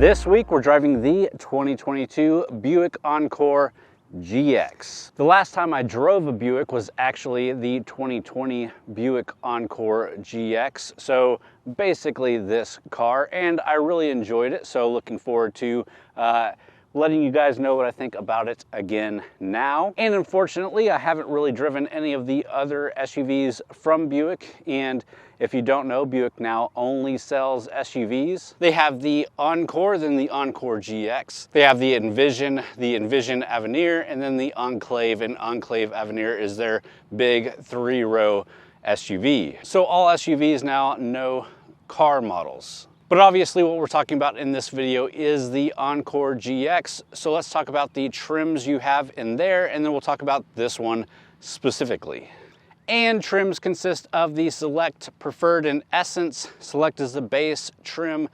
This week we're driving the 2022 Buick Encore GX. The last time I drove a Buick was actually the 2020 Buick Encore GX. So basically this car, and I really enjoyed it. So looking forward to letting you guys know what I think about it again now. And unfortunately, I haven't really driven any of the other SUVs from Buick. And if you don't know, Buick now only sells SUVs. They have the Encore, then the Encore GX. They have the Envision Avenir, and then the Enclave, and Enclave Avenir is their big 3-row SUV. So all SUVs now, no car models. But obviously what we're talking about in this video is the Encore GX. So let's talk about the trims you have in there, and then we'll talk about this one specifically. And trims consist of the Select, Preferred, and Essence. Select is the base trim,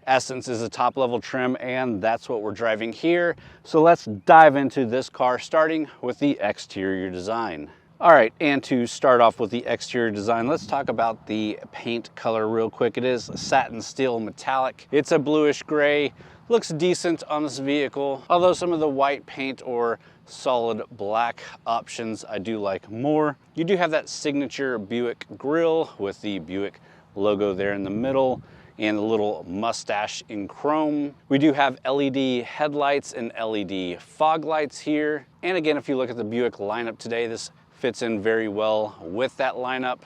Essence is the top level trim, and that's what we're driving here. So let's dive into this car, starting with the exterior design. All right, and to start off with the exterior design, let's talk about the paint color real quick. It is satin steel metallic. It's a bluish gray. Looks decent on this vehicle, although some of the white paint or solid black options I do like more. You do have that signature Buick grille with the Buick logo there in the middle and a little mustache in chrome. We do have LED headlights and LED fog lights here. And again, if you look at the Buick lineup today, this fits in very well with that lineup.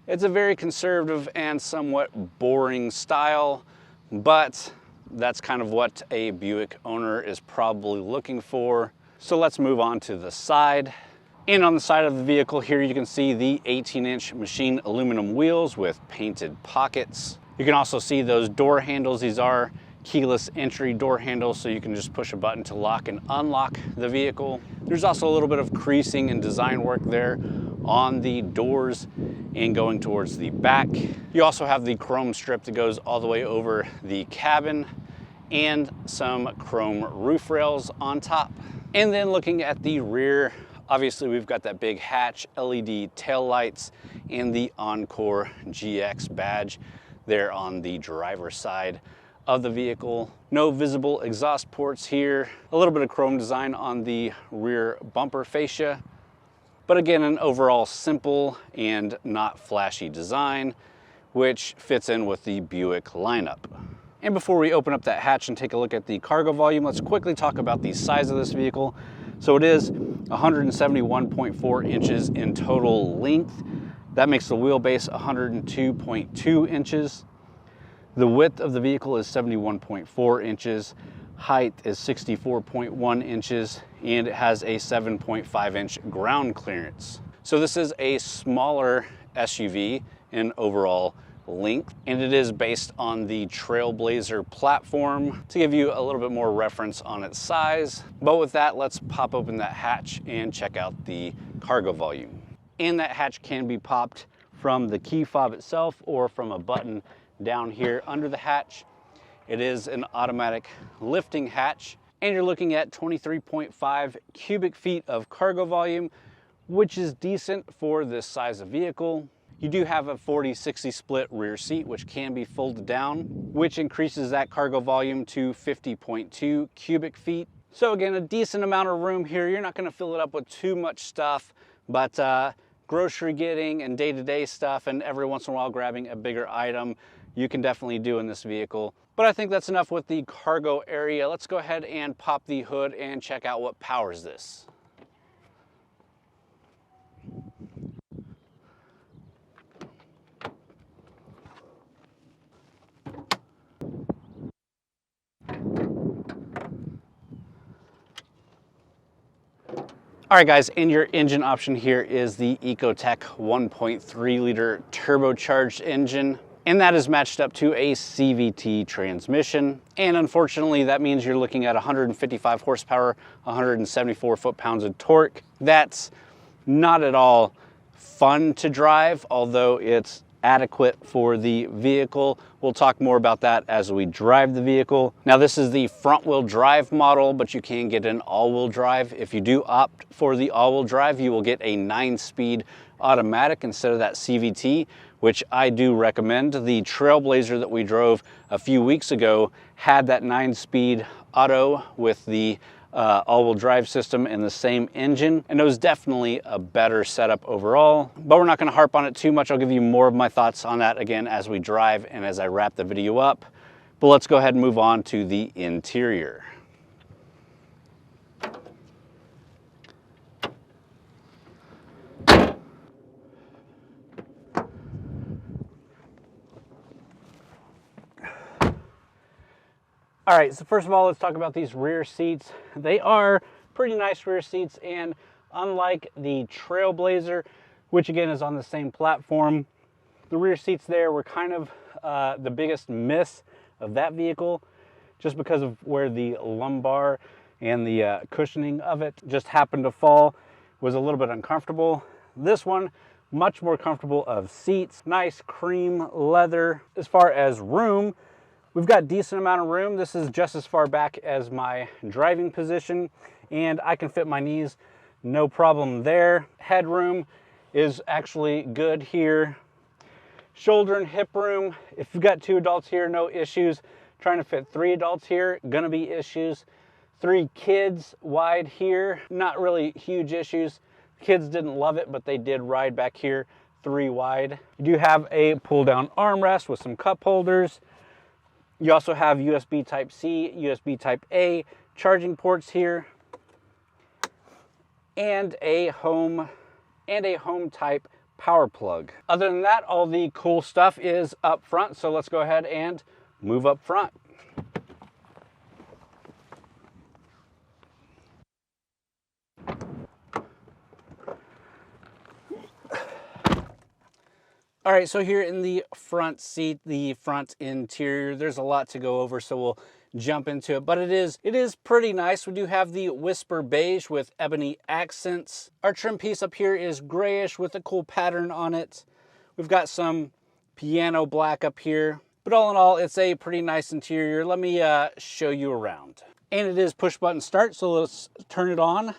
It's a very conservative and somewhat boring style, but that's kind of what a Buick owner is probably looking for. So let's move on to the side. And on the side of the vehicle here, you can see the 18-inch machine aluminum wheels with painted pockets. You can also see those door handles. These are keyless entry door handles, so you can just push a button to lock and unlock the vehicle. There's also a little bit of creasing and design work there on the doors and going towards the back. You also have the chrome strip that goes all the way over the cabin and some chrome roof rails on top. And then looking at the rear, obviously we've got that big hatch, LED tail lights, and the Encore GX badge there on the driver's side of the vehicle. No visible exhaust ports here. A little bit of chrome design on the rear bumper fascia. But again, an overall simple and not flashy design, which fits in with the Buick lineup. And before we open up that hatch and take a look at the cargo volume, let's quickly talk about the size of this vehicle. So it is 171.4 inches in total length. That makes the wheelbase 102.2 inches. The width of the vehicle is 71.4 inches. Height is 64.1 inches, and it has a 7.5 inch ground clearance. So this is a smaller SUV in overall length, and it is based on the Trailblazer platform to give you a little bit more reference on its size. But with that, let's pop open that hatch and check out the cargo volume. And that hatch can be popped from the key fob itself or from a button down here under the hatch. It is an automatic lifting hatch, and you're looking at 23.5 cubic feet of cargo volume, which is decent for this size of vehicle. You do have a 40-60 split rear seat, which can be folded down, which increases that cargo volume to 50.2 cubic feet. So again, a decent amount of room here. You're not going to fill it up with too much stuff, but grocery getting and day-to-day stuff, and every once in a while grabbing a bigger item, you can definitely do in this vehicle. But I think that's enough with the cargo area. Let's go ahead and pop the hood and check out what powers this. All right guys, and your engine option here is the Ecotec 1.3 liter turbocharged engine, and that is matched up to a CVT transmission. And unfortunately, that means you're looking at 155 horsepower, 174 foot-pounds of torque. That's not at all fun to drive, although it's adequate for the vehicle. We'll talk more about that as we drive the vehicle. Now this is the front wheel drive model, but you can get an all-wheel drive. If you do opt for the all-wheel drive, you will get a 9-speed automatic instead of that CVT, which I do recommend. The Trailblazer that we drove a few weeks ago had that 9-speed auto with the all-wheel drive system and the same engine, and it was definitely a better setup overall, but we're not going to harp on it too much. I'll give you more of my thoughts on that again as we drive and as I wrap the video up. But let's go ahead and move on to the interior. All right, so first of all, let's talk about these rear seats. They are pretty nice rear seats, and unlike the Trailblazer, which again is on the same platform, the rear seats there were kind of the biggest miss of that vehicle, just because of where the lumbar and the cushioning of it just happened to fall. Was a little bit uncomfortable. This one, much more comfortable of seats, nice cream leather. As far as room, we've got a decent amount of room. This is just as far back as my driving position, and I can fit my knees, no problem there. Headroom is actually good here. Shoulder and hip room, if you've got 2 adults here, no issues. Trying to fit 3 adults here, gonna be issues. 3 kids wide here, not really huge issues. Kids didn't love it, but they did ride back here 3 wide. You do have a pull down armrest with some cup holders. You also have USB Type-C, USB Type-A charging ports here, and a home type power plug. Other than that, all the cool stuff is up front, so let's go ahead and move up front. All right, so here in the front seat, the front interior, there's a lot to go over, so we'll jump into it, but it is pretty nice. We do have the Whisper Beige with ebony accents. Our trim piece up here is grayish with a cool pattern on it. We've got some piano black up here, but all in all, it's a pretty nice interior. Let me show you around. And it is push button start, so let's turn it on.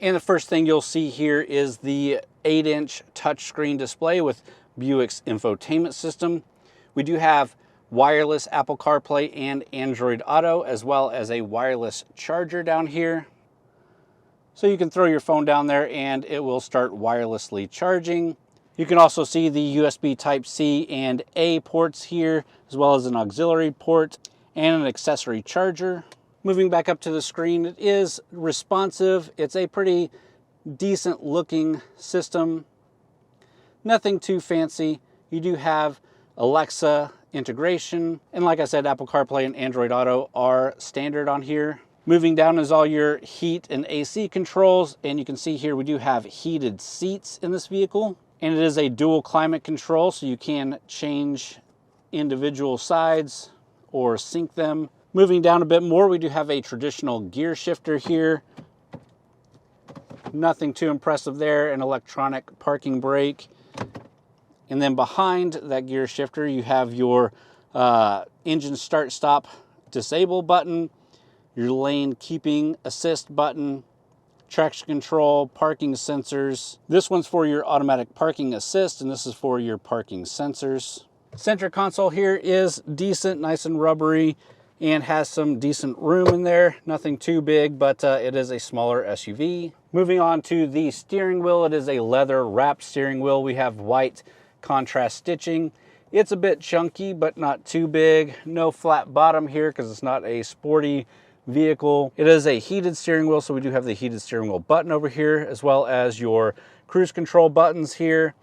And the first thing you'll see here is the 8-inch touchscreen display with Buick's infotainment system. We do have wireless Apple CarPlay and Android Auto, as well as a wireless charger down here. So you can throw your phone down there and it will start wirelessly charging. You can also see the USB Type-C and A ports here, as well as an auxiliary port and an accessory charger. Moving back up to the screen, it is responsive. It's a pretty decent looking system. Nothing too fancy. You do have Alexa integration. And like I said, Apple CarPlay and Android Auto are standard on here. Moving down is all your heat and AC controls. And you can see here we do have heated seats in this vehicle. And it is a dual climate control, so you can change individual sides or sync them. Moving down a bit more, we do have a traditional gear shifter here. Nothing too impressive there, an electronic parking brake. And then behind that gear shifter, you have your engine start stop disable button, your lane keeping assist button, traction control, parking sensors. This one's for your automatic parking assist, and this is for your parking sensors. Center console here is decent, nice and rubbery, and has some decent room in there. Nothing too big, but it is a smaller SUV. Moving on to the steering wheel, it is a leather wrapped steering wheel. We have white contrast stitching. It's a bit chunky, but not too big. No flat bottom here because it's not a sporty vehicle. It is a heated steering wheel, so we do have the heated steering wheel button over here, as well as your cruise control buttons here,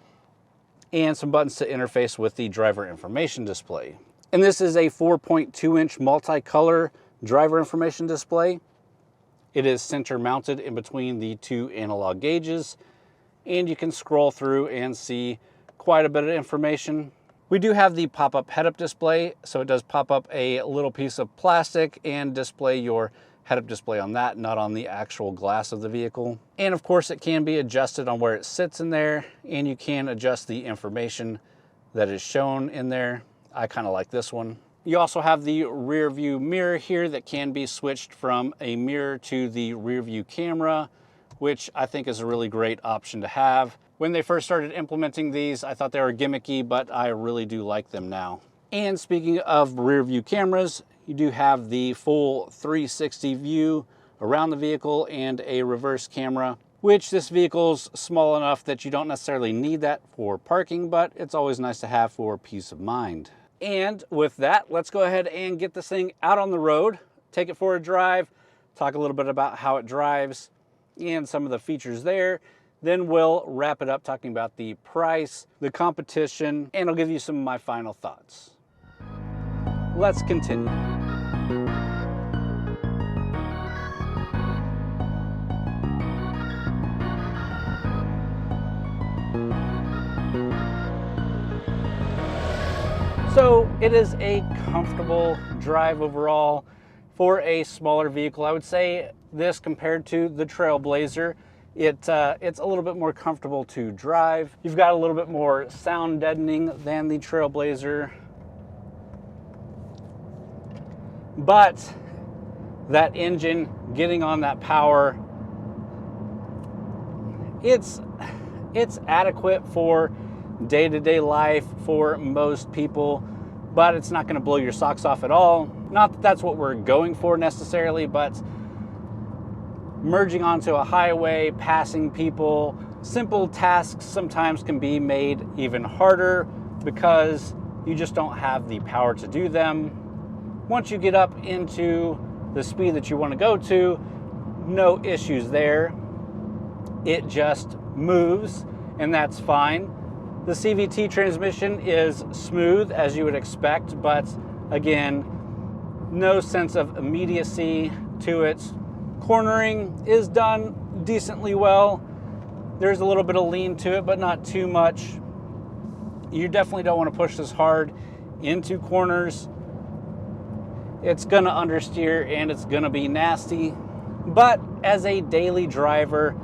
and some buttons to interface with the driver information display. And this is a 4.2-inch multicolor driver information display. It is center mounted in between the 2 analog gauges, and you can scroll through and see quite a bit of information. We do have the pop-up head-up display, so it does pop up a little piece of plastic and display your head-up display on that, not on the actual glass of the vehicle. And of course, it can be adjusted on where it sits in there, and you can adjust the information that is shown in there. I kind of like this one. You also have the rear view mirror here that can be switched from a mirror to the rear view camera, which I think is a really great option to have. When they first started implementing these, I thought they were gimmicky, but I really do like them now. And speaking of rear view cameras, you do have the full 360 view around the vehicle and a reverse camera, which this vehicle's small enough that you don't necessarily need that for parking, but it's always nice to have for peace of mind. And with that, let's go ahead and get this thing out on the road, take it for a drive, talk a little bit about how it drives and some of the features there. Then we'll wrap it up talking about the price, the competition, and I'll give you some of my final thoughts. Let's continue. So it is a comfortable drive overall for a smaller vehicle. I would say this compared to the Trailblazer, it's a little bit more comfortable to drive. You've got a little bit more sound deadening than the Trailblazer, but that engine getting on that power, it's adequate for day-to-day life for most people, but it's not going to blow your socks off at all. Not that that's what we're going for necessarily, but merging onto a highway, passing people, simple tasks sometimes can be made even harder because you just don't have the power to do them. Once you get up into the speed that you want to go to, no issues there. It just moves, and that's fine. The CVT transmission is smooth, as you would expect, but again, no sense of immediacy to it. Cornering is done decently well. There's a little bit of lean to it, but not too much. You definitely don't want to push this hard into corners. It's going to understeer and it's going to be nasty. But as a daily driver,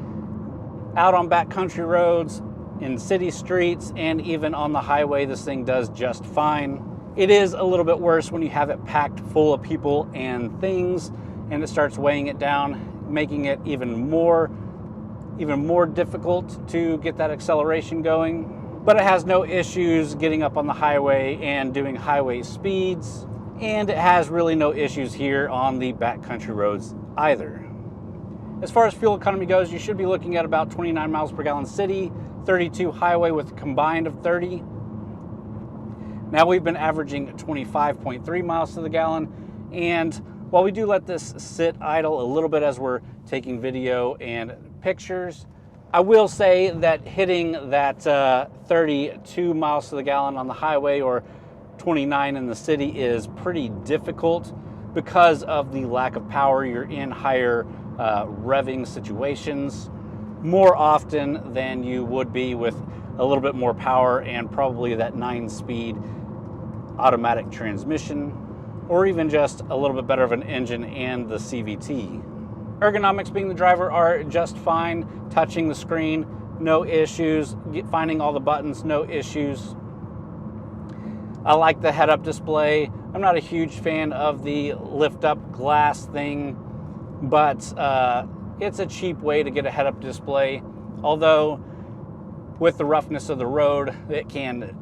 out on backcountry roads, in city streets, and even on the highway, this thing does just fine. It is a little bit worse when you have it packed full of people and things, and it starts weighing it down, making it even more difficult to get that acceleration going. But it has no issues getting up on the highway and doing highway speeds, and it has really no issues here on the backcountry roads either. As far as fuel economy goes, you should be looking at about 29 miles per gallon city, 32 highway with a combined of 30. Now we've been averaging 25.3 miles to the gallon, and while we do let this sit idle a little bit as we're taking video and pictures, I will say that hitting that 32 miles to the gallon on the highway or 29 in the city is pretty difficult because of the lack of power. You're in higher revving situations more often than you would be with a little bit more power and probably that 9-speed automatic transmission, or even just a little bit better of an engine and the CVT. Ergonomics, being the driver, are just fine. Touching the screen, no issues. Finding all the buttons, no issues. I like the head-up display. I'm not a huge fan of the lift-up glass thing, but it's a cheap way to get a head-up display. Although, with the roughness of the road, it can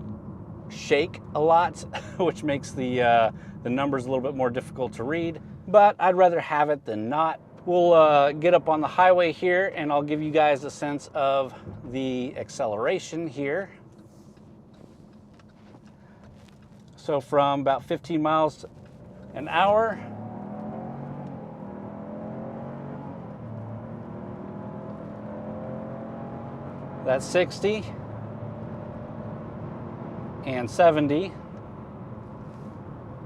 shake a lot, which makes the numbers a little bit more difficult to read. But I'd rather have it than not. We'll get up on the highway here, and I'll give you guys a sense of the acceleration here. So from about 15 miles an hour, that's 60 and 70.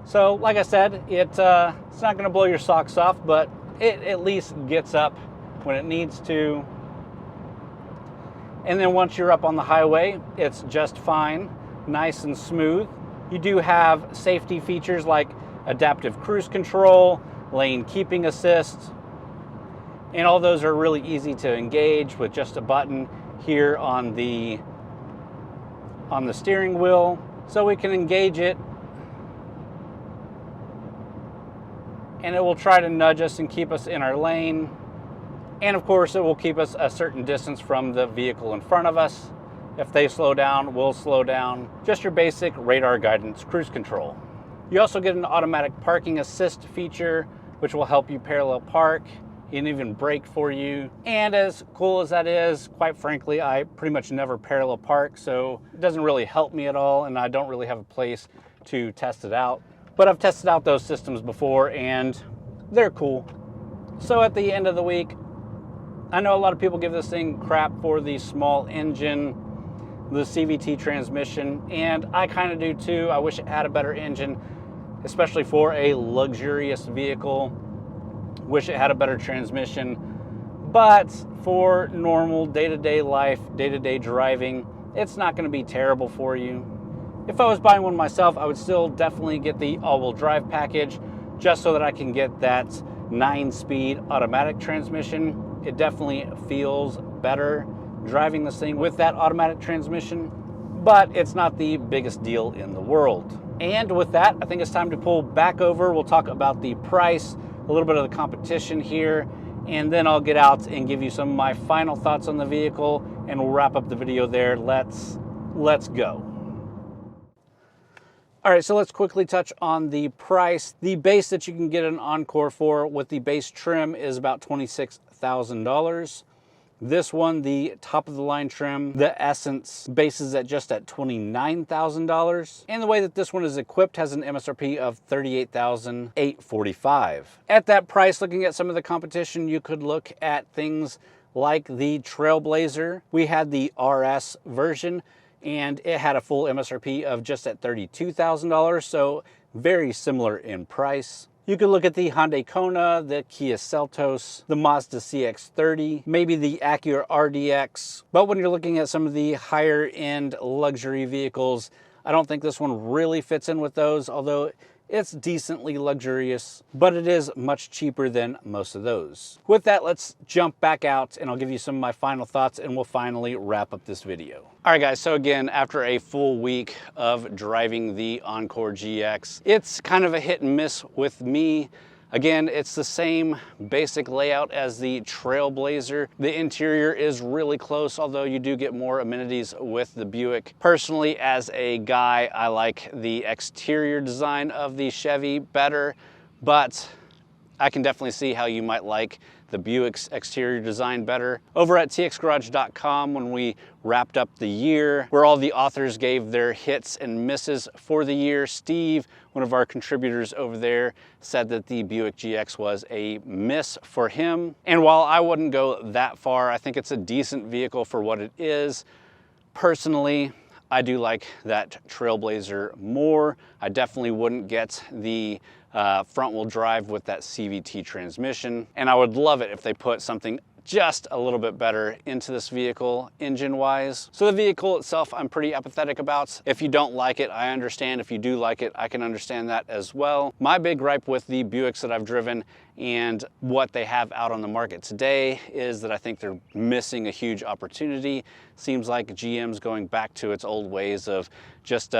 So like I said, it's not going to blow your socks off, but it at least gets up when it needs to. And then once you're up on the highway, it's just fine, nice and smooth. You do have safety features like adaptive cruise control, lane keeping assist, and all those are really easy to engage with just a button here on the steering wheel. so we can engage it, and it will try to nudge us and keep us in our lane. And of course, it will keep us a certain distance from the vehicle in front of us. If they slow down, we'll slow down. Just your basic radar guidance cruise control. You also get an automatic parking assist feature, which will help you parallel park and even brake for you. And as cool as that is, quite frankly, I pretty much never parallel park, so it doesn't really help me at all, and I don't really have a place to test it out. But I've tested out those systems before, and they're cool. So at the end of the week, I know a lot of people give this thing crap for the small engine, the CVT transmission, and I kind of do too. I wish it had a better engine, especially for a luxurious vehicle. Wish it had a better transmission, but for normal day-to-day life, day-to-day driving, it's not going to be terrible for you. If I was buying one myself, I would still definitely get the all-wheel drive package, just so that I can get that 9-speed automatic transmission. It definitely feels better driving this thing with that automatic transmission, but it's not the biggest deal in the world. And with that, I think it's time to pull back over. We'll talk about the price, a little bit of the competition here, and then I'll get out and give you some of my final thoughts on the vehicle, and we'll wrap up the video there. Let's go. All right, so let's quickly touch on the price. The base that you can get an Encore for with the base trim is about $26,000. This one, the top of the line trim, the Essence base is just at $29,000. And the way that this one is equipped has an MSRP of $38,845. At that price, looking at some of the competition, you could look at things like the Trailblazer. We had the RS version, and it had a full MSRP of just at $32,000, so very similar in price. You could look at the Hyundai Kona, the Kia Seltos, the Mazda CX-30, maybe the Acura RDX. But when you're looking at some of the higher end luxury vehicles, I don't think this one really fits in with those, although it's decently luxurious, but it is much cheaper than most of those. With that, let's jump back out and I'll give you some of my final thoughts and we'll finally wrap up this video. All right guys, so again, after a full week of driving the Encore GX, it's kind of a hit and miss with me. Again, it's the same basic layout as the Trailblazer. The interior is really close, although you do get more amenities with the Buick. Personally, as a guy, I like the exterior design of the Chevy better, but I can definitely see how you might like the Buick's exterior design better. Over at TXGARAGE.com, when we wrapped up the year, where all the authors gave their hits and misses for the year, Steve, one of our contributors over there, said that the Buick GX was a miss for him. And while I wouldn't go that far, I think it's a decent vehicle for what it is. Personally, I do like that Trailblazer more. I definitely wouldn't get the front-wheel drive with that CVT transmission, and I would love it if they put something just a little bit better into this vehicle engine-wise. So the vehicle itself, I'm pretty apathetic about. If you don't like it, I understand. If you do like it, I can understand that as well. My big gripe with the Buicks that I've driven and what they have out on the market today is that I think they're missing a huge opportunity. Seems like GM's going back to its old ways of just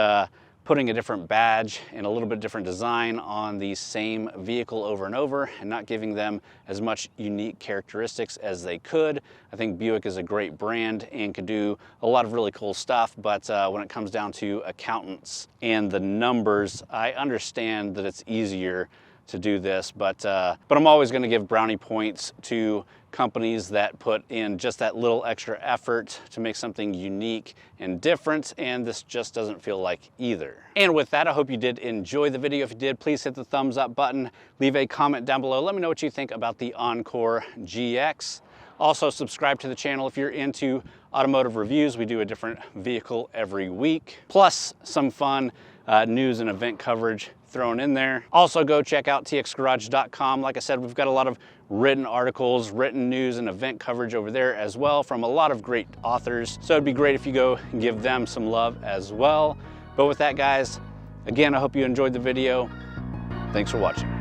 putting a different badge and a little bit different design on the same vehicle over and over and not giving them as much unique characteristics as they could. I think Buick is a great brand and could do a lot of really cool stuff, but when it comes down to accountants and the numbers, I understand that it's easier to do this, but I'm always going to give brownie points to companies that put in just that little extra effort to make something unique and different, and this just doesn't feel like either. And with that, I hope you did enjoy the video. If you did, please hit the thumbs up button, leave a comment down below, let me know what you think about the Encore GX. Also, subscribe to the channel if you're into automotive reviews. We do a different vehicle every week, plus some fun news and event coverage thrown in there. Also, go check out TXGARAGE.com. Like I said, we've got a lot of written articles, written news, and event coverage over there as well from a lot of great authors. So it'd be great if you go and give them some love as well. But with that, guys, again, I hope you enjoyed the video. Thanks for watching.